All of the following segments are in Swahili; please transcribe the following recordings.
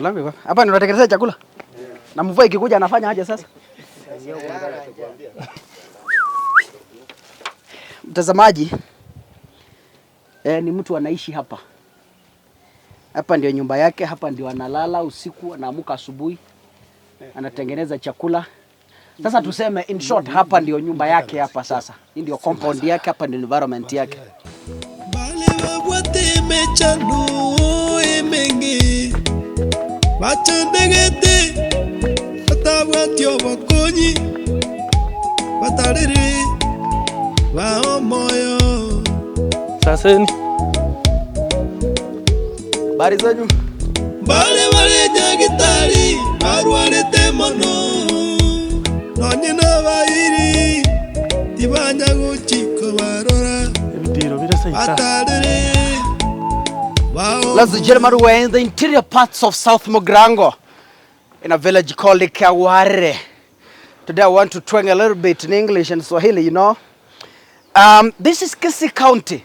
Langu hapa ni unatengeneza chakula. Na mvua ikikuja anafanya aje sasa? Mtazamaji, ni mtu anaishi hapa. Hapa ndio nyumba yake, hapa ndio analala usiku, anaamka asubuhi, anatengeneza chakula. Sasa tuseme in short, hapa ndio nyumba yake hapa sasa. Hii ndio compound yake, hapa ndio environment yake. Bachandegete batabwatyo bakonyi batarere baomoyo saseni bari zenyu bale nyagitari barwarete mono nonyina bayiri tibanya guchiko barora ebitiro birasaita batarere. Ladies and gentlemen, we're in the interior parts of South Mogrango, in a village called Kaware. Today I want to twang a little bit in English and Swahili, you know. This is Kisii County.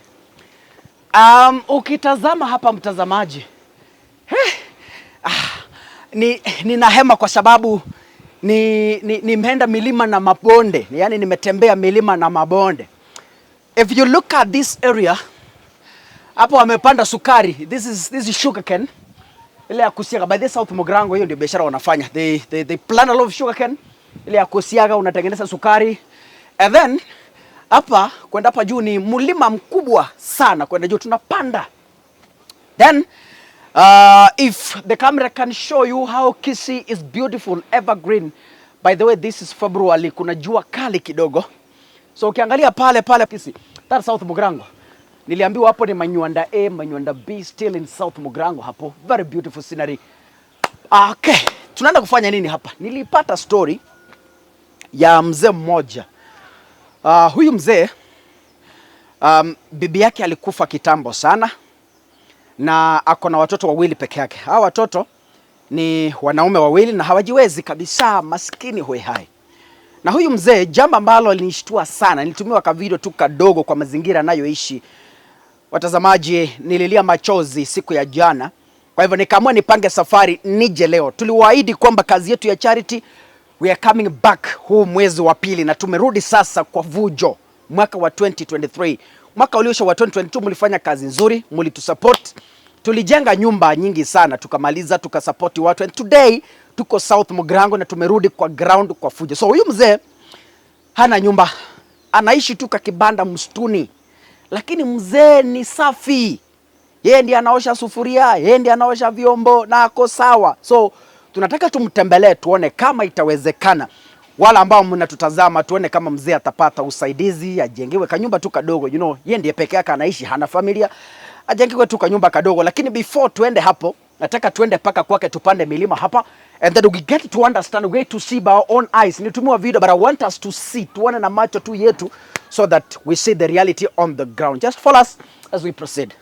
Ukitazama hapa mtazamaji, nina hema kwa sababu nimeenda milima na mabonde, yani nimetembea milima na mabonde. If you look at this area, hapo wamepanda sukari. This is sugarcane. Ile ya kusiaga by the South Mogrango, hiyo ndio biashara wanafanya. They plant a lot of sugarcane. Ile ya kusiaga unatengeneza sukari. And then hapa kwenda hapa juu ni mlima mkubwa sana kwenda juu tunapanda. Then if the camera can show you how Kisii is beautiful, evergreen. By the way, this is February, kuna jua kali kidogo. So ukiangalia pale Kisii, that's South Mogrango. Niliambiwa hapo ni Manywanda A, Manywanda B, still in South Mogrango hapo. Very beautiful scenery. Okay, tunaenda kufanya nini hapa? Nilipata story ya mzee mmoja. Huyu mzee, bibi yake alikufa kitambo sana na ako na watoto wawili peke yake. Hawa watoto ni wanaume wawili na hawajiwezi kabisa, maskini hoi hai. Na huyu mzee, jambo ambalo alinishtua sana, nilitumiwa ka video tu kadogo kwa mazingira anayoishi. Watazamaji, nililia machozi siku ya jana. Kwa hivyo nikaamua nipange safari nije leo. Tuliwaahidi kwamba kazi yetu ya charity, we are coming back huu mwezi wa pili na tumerudi sasa kwa vujo. Mwaka wa 2023. Mwaka uliosha wa 2022 mlifanya kazi nzuri, mlitusupport. Tulijenga nyumba nyingi sana, tukamaliza, tukasupport watu. And today tuko South Mogrango na tumerudi kwa ground kwa fujo. So huyu mzee hana nyumba, anaishi tu kibanda msituni. Lakini mzee ni safi. Yeye ndiye anaosha sufuria, yeye ndiye anaosha vyombo na ako sawa. So tunataka tumtembelee tuone kama itawezekana. Wala ambao mnatutazama tuone kama mzee atapata usaidizi, ajengewe kanyumba tu kadogo. You know, yeye ndiye peke yake anaishi, hana familia. Ajengewe tu kanyumba kadogo. Lakini before tuende hapo, nataka tuende paka kwake tupande milima hapa. And then we get to understand, we get to see by our own eyes. Nilitumia video, but I want us to see, tuone na macho tu yetu, so that we see the reality on the ground. Just follow us as we proceed.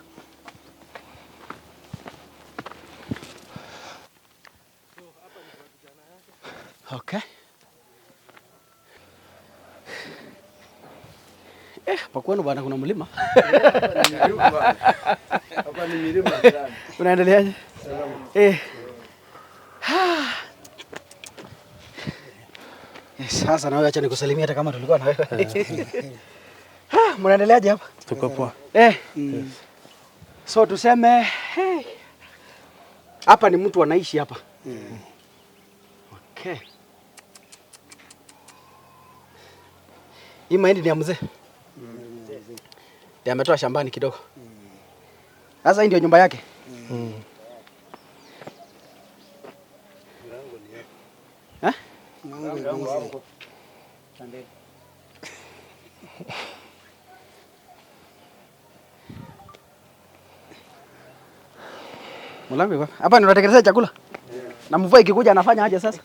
Okay. Pakwenu bwana kuna mlima. Hapa ni milima. Unaendeleaje? Sasa nawe acha nikusalimia hata kama tulikuwa na wewe. Mnaendeleaje hapa? tuko poa. So tuseme hapa ni mtu anaishi hapa. Okay. Hii mahindi ni ya mzee. Ndio ametoa shambani kidogo. Sasa hii ndio nyumba yake. Mlango hapa ndio unatengeneza chakula. Na mvua ikikuja anafanya aje sasa?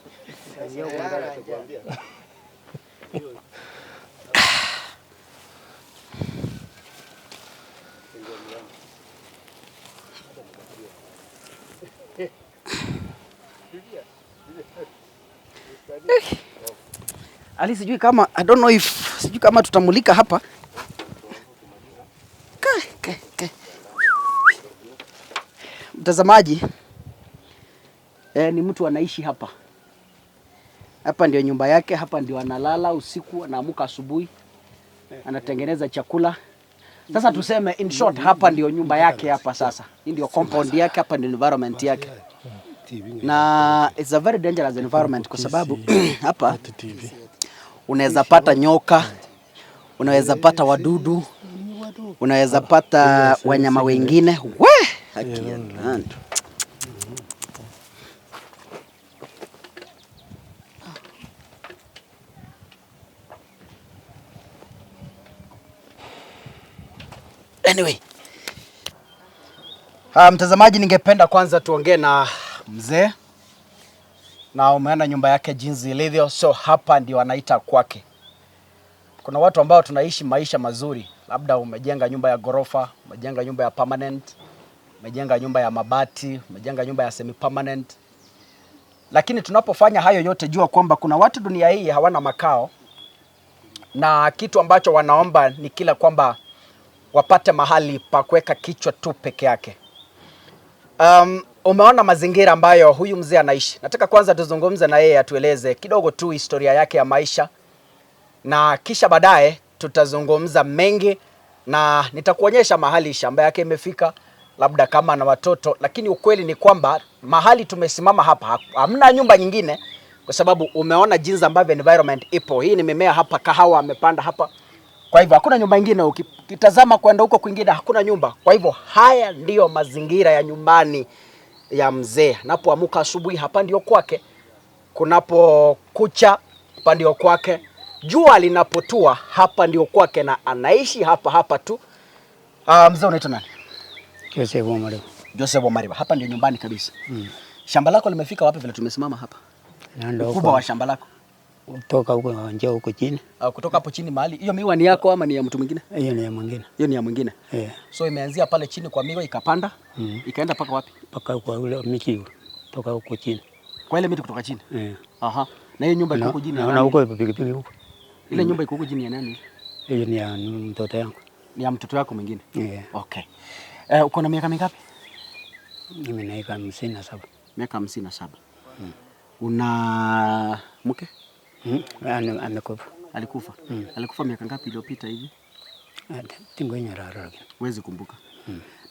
Ali sijui kama, I don't know if, sijui kama tutamulika hapa. Mtazamaji, Ni mtu anaishi hapa. Hapa ndio nyumba yake, hapa ndio analala usiku, anaamuka asubuhi, anatengeneza chakula. Sasa tuseme in short, hapa ndio nyumba yake hapa sasa. Hii ndio compound yake, hapa ndio environment yake. Na it's a very dangerous environment kwa sababu hapa unaweza pata nyoka, unaweza pata wadudu, unaweza pata wanyama wengine. Anyway, mtazamaji, ningependa kwanza tuongee na mzee, na umeona nyumba yake jinsi ilivyo. So hapa ndio anaita kwake. Kuna watu ambao tunaishi maisha mazuri, labda umejenga nyumba ya gorofa, umejenga nyumba ya permanent, umejenga nyumba ya mabati, umejenga nyumba ya semi permanent. Lakini tunapofanya hayo yote, jua kwamba kuna watu dunia hii hawana makao, na kitu ambacho wanaomba ni kila kwamba wapate mahali pa kuweka kichwa tu peke yake. Umeona mazingira ambayo huyu mzee anaishi. Nataka kwanza tuzungumze na yeye atueleze kidogo tu historia yake ya maisha, na kisha baadaye tutazungumza mengi na nitakuonyesha mahali shamba yake imefika, labda kama na watoto. Lakini ukweli ni kwamba mahali tumesimama hapa hamna nyumba nyingine, kwa sababu umeona jinsi ambavyo environment ipo. Hii ni mimea hapa, kahawa amepanda hapa. Kwa hivyo hakuna nyumba nyingine, ukitazama kwenda huko kwingine hakuna nyumba. Kwa hivyo haya ndiyo mazingira ya nyumbani ya mzee. Anapoamka asubuhi, hapa ndio kwake. Kunapokucha, hapa ndio kwake. Jua linapotua, hapa ndio kwake, na anaishi hapa hapa tu. Mzee unaitwa nani? Joseph Omariba. Joseph Omariba. Hapa ndio nyumbani kabisa. Shamba lako limefika wapi vile tumesimama hapa? Ukubwa wa shamba lako? Kutoka huko nje huko chini. Kutoka hapo chini mahali. Hiyo miwa ni yako ama ni ya mtu mwingine? Hiyo ni ya mwingine. Hiyo ni ya mwingine. So imeanzia pale chini kwa miwa ikapanda, ikaenda paka wapi? Paka kwa ule miti kutoka huko chini. Kwa ile miti kutoka chini? Aha. Na hiyo nyumba iko huko chini. Na huko pikipiki huko. Ile nyumba iko huko chini ya nani? Hiyo ni ya mtoto yangu. Ni ya mtoto wako mwingine? Okay. Uko na miaka mingapi? Mimi na miaka 57. Miaka 57. Una mke? Amekufa. Alikufa? Alikufa miaka ngapi iliyopita hivi? Tingo nyarara. Huwezi kumbuka.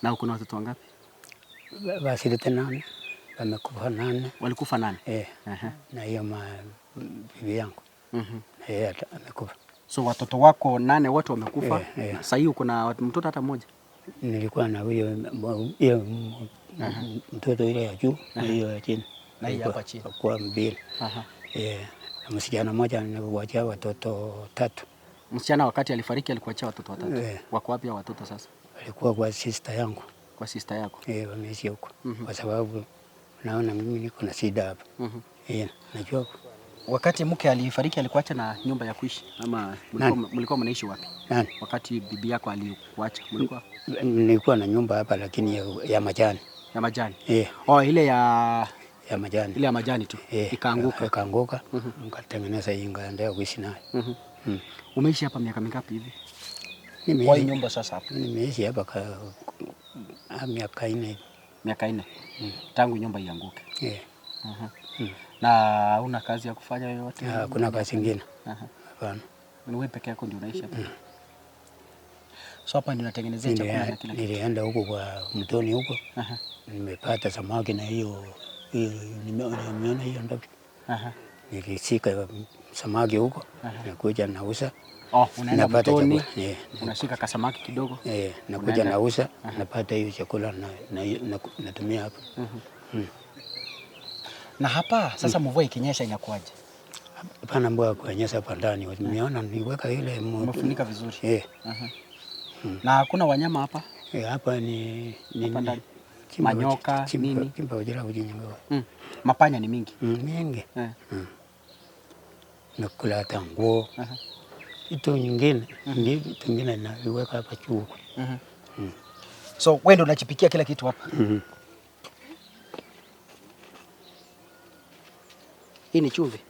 Na uko na watoto wangapi? Basi 8. Wamekufa 8. Walikufa 8? Na hiyo bibi yangu. Amekufa. So watoto wako 8 wote wamekufa. Sasa hiyo uko na mtoto hata mmoja? Nilikuwa na huyo mtoto ile ya juu na hiyo ya chini. Na hiyo hapa chini. Kwa mbili. Na msichana mmoja niliwaachia watoto 3. Msichana wakati alifariki alikuachia watoto 3. Wako wapi hao watoto sasa? Walikuwa kwa sister yangu. Kwa sister yako? Wameishi huko. Kwa sababu naona mimi niko na shida hapa. Najua wakati mke alifariki alikuacha na nyumba ya kuishi ama mlikuwa mnaishi wapi? Nani? Wakati bibi yako alikuacha mlikuwa? Nilikuwa na nyumba hapa lakini ya majani. Ya majani? Ile ya majani. Ile ya majani tu. Ikaanguka. Ikaanguka. Nikatengeneza hii ngaendelea kuishi nayo. Umeishi hapa miaka mingapi hivi? Kwa hii nyumba sasa hapa. Nimeishi hapa miaka 4. Miaka 4. Tangu nyumba ianguke. Na una kazi ya kufanya yoyote? Kuna kazi nyingine. Hapana. Ni wewe peke yako ndio unaishi hapa? So hapa ndio unatengenezea chakula na kila kitu? Nilienda huko kwa mtoni huko. Nimepata samaki na hiyo nimeona hiyo ndogo. Nilisika samaki huko, nakuja nauza. Unaenda mtoni, unashika kasamaki kidogo? Nakuja nauza, napata hiyo chakula na natumia hapa. Na hapa sasa mvua ikinyesha inakuaje? Hapana, mvua kunyesha hapa ndani. Nimeona niweka ile umefunika vizuri. Na hakuna wanyama hapa? Hapa ni ndani. Manyoka nini? Kimba ujira ujinyongo. Mapanya ni mingi? Mingi. Nakula hata nguo. Kitu nyingine, nyingine naweka hapa juu. So wewe ndio unachipikia kila kitu hapa? Hii ni chumvi?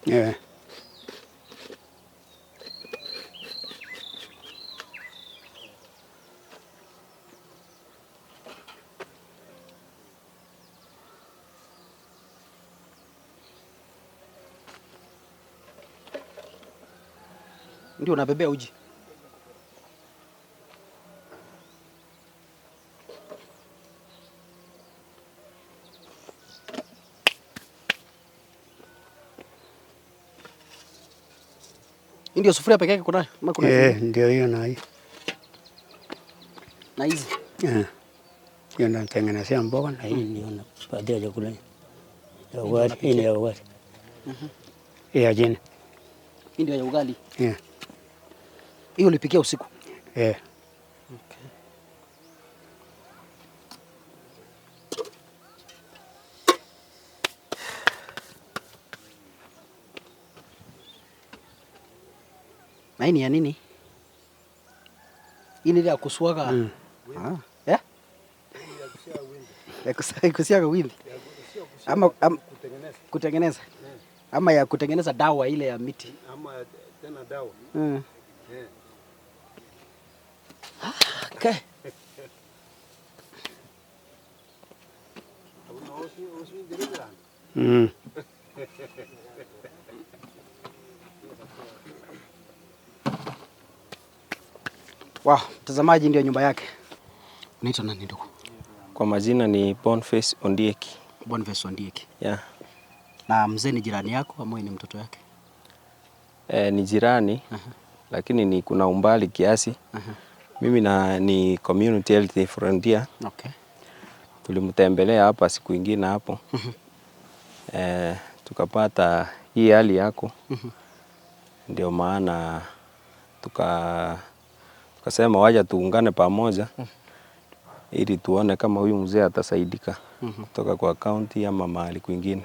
Ndio unabebea uji. Ndio sufuria pekee yake kuna? Ndio hiyo na hii. Na hizi? Hiyo natengenezea mboga na hii ndio napatia chakula. Hii ni ya ugali. Ya jini. Hii ndio ya ugali? Hiyo ulipikia usiku? Okay. Na hii ni ya nini? Hii ni ile ya kuswaga. Ya kusiaga wimbi. Ama kutengeneza. Ama ya kutengeneza dawa ile ya miti. Ama tena dawa. Okay. Wow, mtazamaji ndio nyumba yake. Unaitwa nani ndugu? Kwa majina ni Boniface Ondieki. Boniface Ondieki. Yeah. Na mzee ni jirani yako ama ni mtoto yake? Ni jirani. Lakini ni kuna umbali kiasi. Mimi ni community health volunteer. Okay. Tulimtembelea hapa siku ingine hapo. Tukapata hii hali yako. Ndio maana tukasema waja tuungane pamoja ili tuone kama huyu mzee atasaidika kutoka kwa county ama mahali kwingine.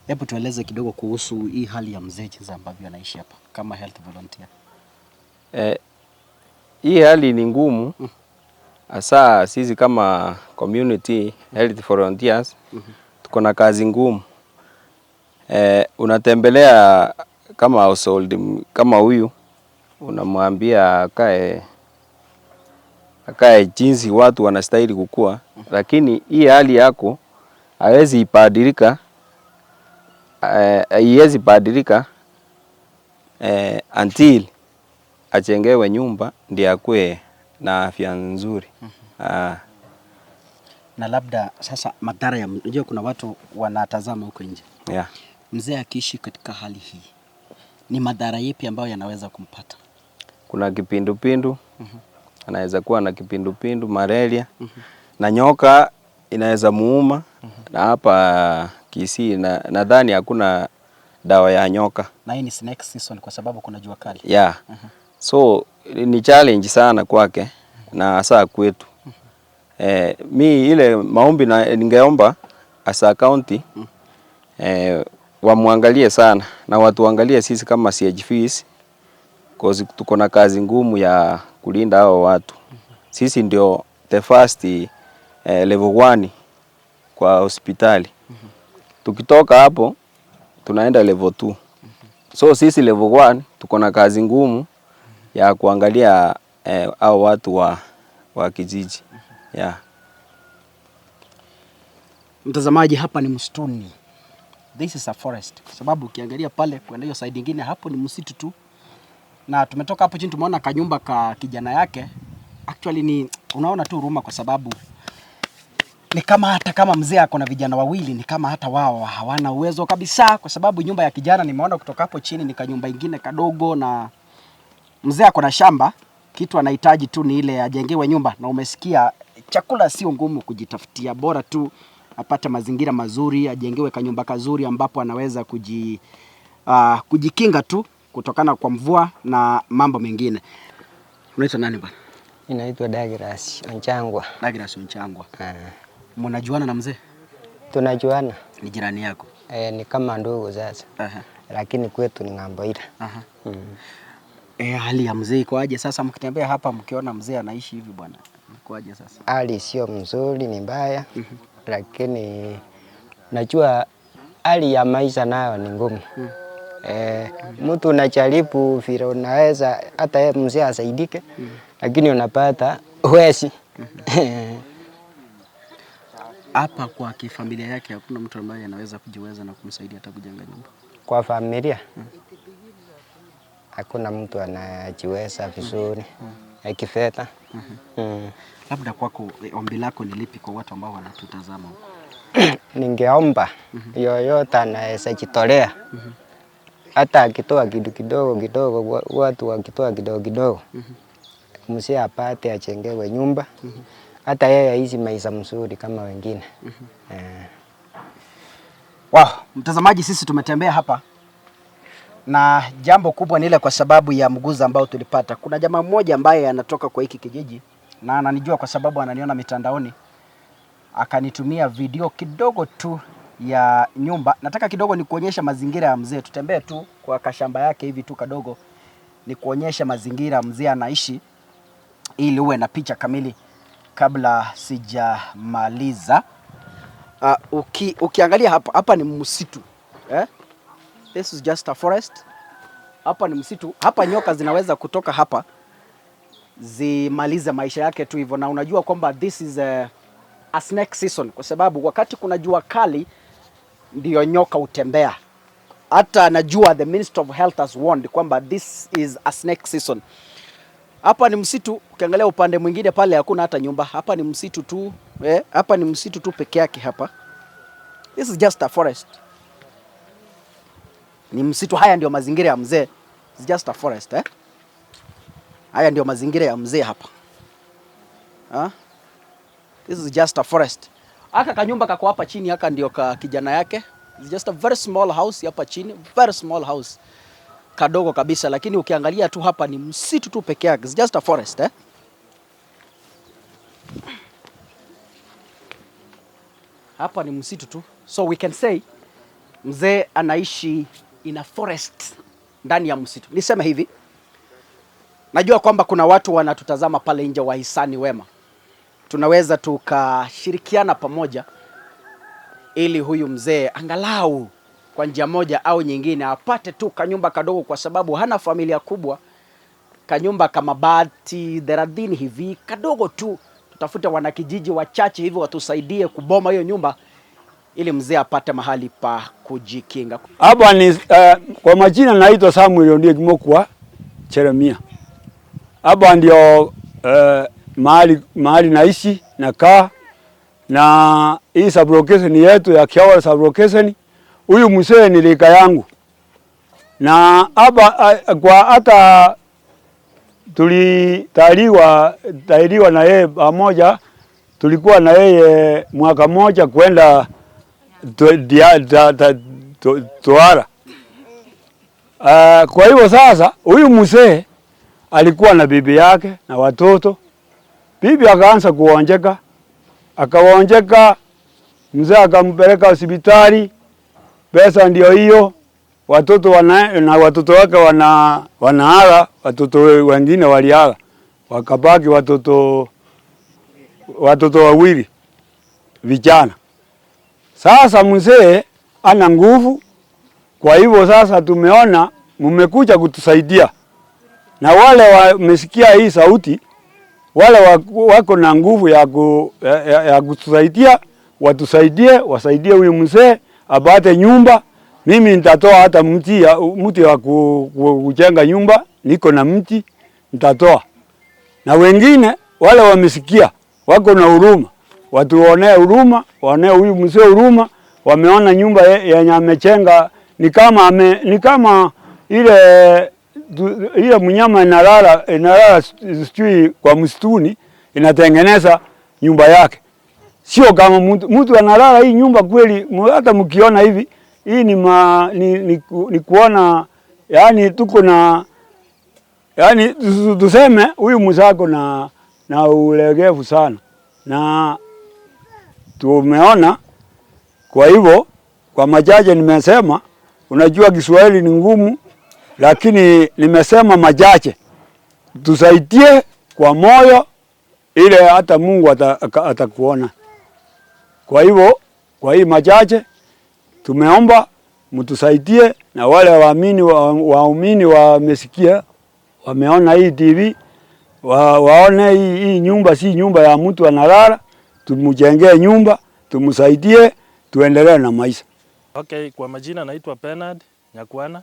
Hebu tueleze kidogo kuhusu hii hali ya mzee jinsi ambavyo anaishi hapa kama health volunteer. Hii hali ni ngumu. Hasa sisi kama community health volunteers tuko na kazi ngumu. Unatembelea kama household kama huyu, unamwambia akae jinsi watu wanastahili kukua, lakini hii hali yako haiwezi badilika until ajengewe nyumba ndio akue na afya nzuri. Na labda sasa madhara ya, unajua kuna watu wanatazama huko nje. Yeah. Mzee akiishi katika hali hii, ni madhara yapi ambayo yanaweza kumpata? Kuna kipindupindu. Anaweza kuwa na kipindupindu, malaria. Na nyoka inaweza muuma. Na hapa Kisii nadhani hakuna dawa ya nyoka. Na hii ni snake season kwa sababu kuna jua kali. Yeah. So ni challenge sana kwake na hasa kwetu. Mi ile maombi na ningeomba asa county wamwangalie sana na watuangalie sisi kama CHVs, cause tuko na kazi ngumu ya kulinda hao watu. Sisi ndio the first level 1 kwa hospitali. Tukitoka hapo tunaenda level 2. So sisi level 1 tuko na kazi ngumu ya kuangalia hao watu wa kijiji. Yeah. Mtazamaji, hapa ni msituni. This is a forest. Kwa sababu ukiangalia pale kwenda hiyo side nyingine hapo ni msitu tu. Na tumetoka hapo chini tumeona kanyumba ka kijana yake. Actually ni unaona tu huruma kwa sababu ni kama hata kama mzee ako na vijana wawili ni kama hata wao hawana uwezo kabisa, kwa sababu nyumba ya kijana nimeona kutoka hapo chini ni kanyumba ingine kadogo, na mzee ako na shamba, kitu anahitaji tu ni ile ajengewe nyumba. Na umesikia chakula sio ngumu kujitafutia, bora tu apate mazingira mazuri, ajengewe kanyumba kazuri ambapo anaweza kujikinga tu kutokana kwa mvua na mambo mengine. Unaitwa nani bwana? Inaitwa Douglas Onchangwa. Douglas Onchangwa. Mnajuana na mzee? Tunajuana. Ni jirani yako? Ni kama ndugu sasa. Lakini kwetu ni ng'ambo ile. Hali ya mzee iko aje sasa mkitembea hapa mkiona mzee anaishi hivi bwana? Iko aje sasa? Hali sio mzuri, ni mbaya. Lakini najua hali ya maisha nayo ni ngumu. Mtu unajaribu vile unaweza hata mzee asaidike, lakini unapata huwezi. Hapa kwa kifamilia yake hakuna mtu ambaye anaweza kujiweza na kumsaidia hata kujenga nyumba? Kwa familia? hakuna mtu anajiweza vizuri kifedha. Labda kwako ombi lako ni lipi kwa watu ambao wanatutazama? Ningeomba yoyote anaweza jitolea, hata akitoa kitu kidogo kidogo, watu wakitoa kidogo kidogo, mzee apate ajengewe nyumba, hata yeye aishi maisha mzuri kama wengine. Wow, mtazamaji, sisi tumetembea hapa na jambo kubwa ni ile kwa sababu ya mguza ambao tulipata. Kuna jamaa mmoja ambaye anatoka kwa hiki kijiji na ananijua kwa sababu ananiona mitandaoni. Akanitumia video kidogo tu ya nyumba. Nataka kidogo ni kuonyesha mazingira ya mzee. Tutembee tu kwa kashamba yake hivi tu kadogo, ni kuonyesha mazingira mzee anaishi ili uwe na picha kamili kabla sijamaliza. Ukiangalia hapa ni msitu. This is just a forest. Hapa ni msitu. Hapa nyoka zinaweza kutoka hapa zimalize maisha yake tu hivyo, na unajua kwamba this is a snake season kwa sababu wakati kuna jua kali ndio nyoka utembea. Hata najua the Minister of Health has warned kwamba this is a snake season. Hapa ni msitu. Ukiangalia upande mwingine pale hakuna hata nyumba. Hapa ni msitu tu. Hapa ni msitu tu peke yake hapa. This is just a forest. Ni msitu. Haya ndio mazingira ya mzee. It's just a forest. Haya ndio mazingira ya mzee hapa. This is just a forest. Aka kanyumba kako hapa chini, haka ndio ka kijana yake. It's just a very small house hapa chini, very small house. Kadogo kabisa, lakini ukiangalia tu hapa ni msitu tu peke yake. It's just a forest. Hapa ni msitu tu. So we can say mzee anaishi in a forest, ndani ya msitu. Niseme hivi, najua kwamba kuna watu wanatutazama pale nje, wahisani wema. Tunaweza tukashirikiana pamoja ili huyu mzee angalau kwa njia moja au nyingine apate tu kanyumba kadogo, kwa sababu hana familia kubwa. Kanyumba kama bati 30 hivi kadogo tu. Tutafute wanakijiji wachache hivi watusaidie kuboma hiyo nyumba ili mzee apate mahali pa kujikinga. Hapa ni kwa majina naitwa Samuel ndiye Kimokwa Cheremia. Hapa ndio mahali naishi nakaa, na hii sublocation yetu ya Kiawara sublocation. Huyu mzee ni rika yangu, na hapa kwa hata tulitaliwa na yeye pamoja. Tulikuwa na yeye mwaka moja kwenda Toara. Kwa hivyo sasa huyu mzee alikuwa na bibi yake na watoto. Bibi akaanza kuonjeka, akaonjeka, mzee akampeleka hospitali. Pesa ndio hiyo, watoto na watoto wake wanaala, watoto wengine waliala, wakabaki watoto wawili vijana. Sasa mzee ana nguvu, kwa hivyo sasa tumeona mmekuja kutusaidia, na wale wamesikia hii sauti, wale wako na nguvu ya kutusaidia, watusaidie, wasaidie huyu mzee apate nyumba. Mimi nitatoa hata mti wa kujenga nyumba, niko na mti nitatoa. Na wengine wale wamesikia, wako na huruma, watuonee huruma, waonee huyu mzee huruma. Wameona nyumba yenye amechenga ni kama ile mnyama inalala sijui kwa msituni, inatengeneza nyumba yake. Sio kama mtu analala hii nyumba kweli. Hata mkiona hivi, hii ni kuona, yani tuko na, yani tuseme huyu mzako na ulegevu sana, na tumeona. Kwa hivyo kwa machache nimesema, unajua Kiswahili ni ngumu, lakini nimesema machache. Tusaidie kwa moyo ile hata Mungu atakuona. Kwa hivyo kwa hii machache tumeomba mtusaidie, na wale waumini wamesikia, wameona hii TV, waone hii nyumba si nyumba ya mtu analala. Tumujengee nyumba, tumsaidie, tuendelee na maisha. Okay, kwa majina naitwa Bernard Nyakwana.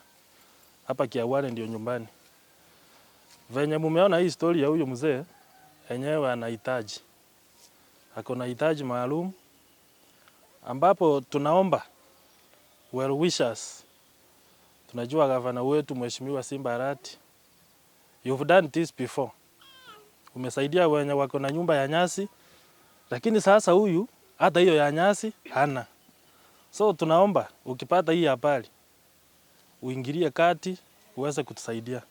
Hapa Kiawara ndio nyumbani. Venye mumeona hii story ya huyu mzee, enyewe anahitaji. Ako na hitaji maalum ambapo tunaomba well wishers. Tunajua gavana wetu Mheshimiwa Simba Arati, you've done this before. Umesaidia wenye wako na nyumba ya nyasi, lakini sasa huyu hata hiyo ya nyasi hana. So tunaomba ukipata hii habari uingilie kati uweze kutusaidia.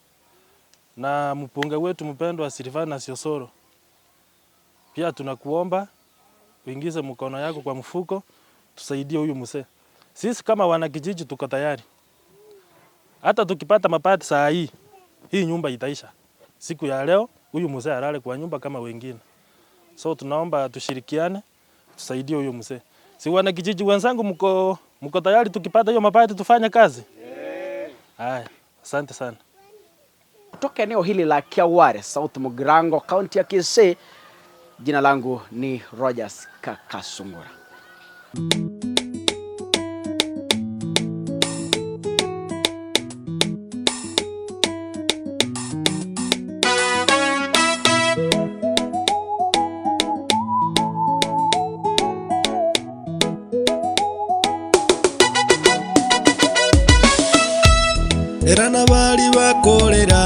Na mpunge wetu mpendwa Silvana Siosoro, pia tunakuomba uingize mkono yako kwa mfuko tusaidie huyu mzee. Sisi kama wanakijiji tuko tayari. Hata tukipata mapati saa hii nyumba itaisha. Siku ya leo huyu mzee alale kwa nyumba kama wengine. So tunaomba tushirikiane tusaidie huyu mzee. Si wanakijiji wenzangu mko tayari tukipata hiyo mapati tufanye kazi? Haya, asante sana. Kutoka eneo hili la Kiaware, South Mugirango, kaunti ya Kisii, jina langu ni Rogers Kakasungura. Erana bali bakolera,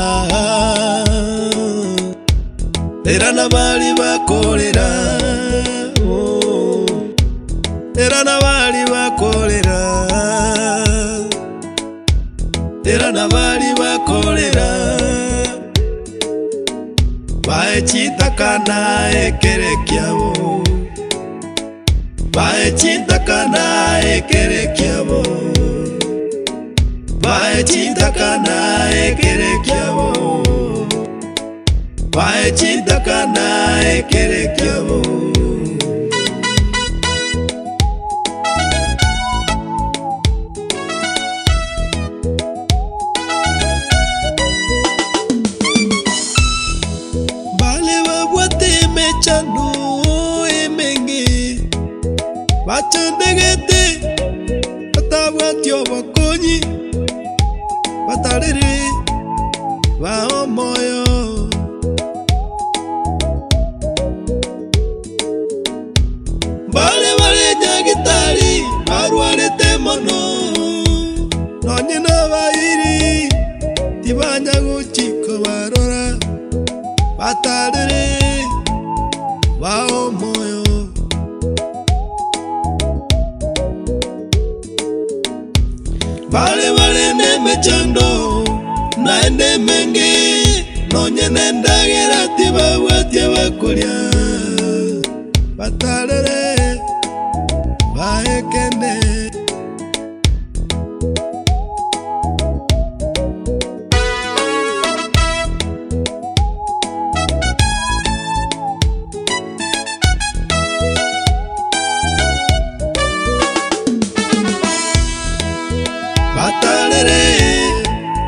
erana bali bakolera, erana bali bakolera, erana bali bakolera, baechitakana ekerekiabo, baechitakana ekerekiabo. Baechitakana ekerekiabo, baechitakana ekerekiabo. Bale babwate mechano emenge, bachandegete, batabwatio bakonyi. Batarere wa moyo bale nyagitari barwarete mono nonye nabairi tibanya guchiko barora batarere wa moyo bale nemechando naende menge nonye nendagera tiba watia bakuria